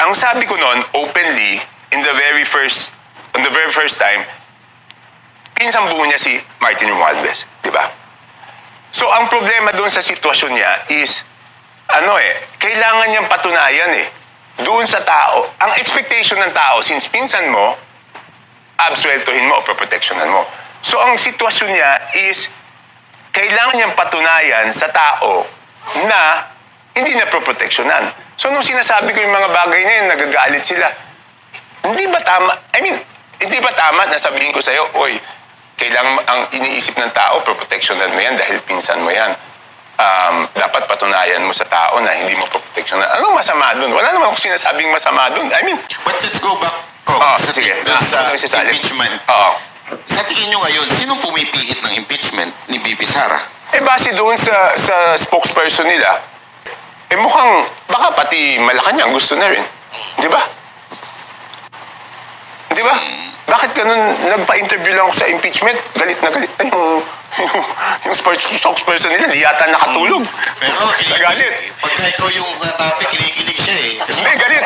ang sabi ko noon, openly, on the very first time, pinsang buo niya si Martin Romualdez, di ba? So, ang problema doon sa sitwasyon niya is, kailangan niyang patunayan doon sa tao. Ang expectation ng tao, since pinsan mo, absueltuhin mo o proprotectionan mo. So, ang sitwasyon niya is, kailangan niyang patunayan sa tao na hindi na proprotectionan. So, nung sinasabi ko yung mga bagay na yun, nagagalit sila. Hindi ba tama? Hindi ba tama na sabihin ko sa'yo, oy, kailangan ang iniisip ng tao, proprotectionan mo yan dahil pinsan mo yan. Dapat patunayan mo sa tao na hindi mo proprotectionan. Anong masama dun? Wala naman akong sinasabing masama dun. But let's go back, Kong, sige. sa Sasalip. impeachment. Sa tingin nyo ngayon, sinong pumipihit ng impeachment ni Bibi Sara? Base doon sa spokesperson nila, mukhang baka pati Malacanang gusto na rin. Di ba? Di ba? Bakit ganun nagpa-interview lang ako sa impeachment? Galit na yung spokesperson nila, di yata nakatulog. Pero Nagalit. pagka ikaw yung topic, kinikilig siya eh. Kasi Hindi, galit.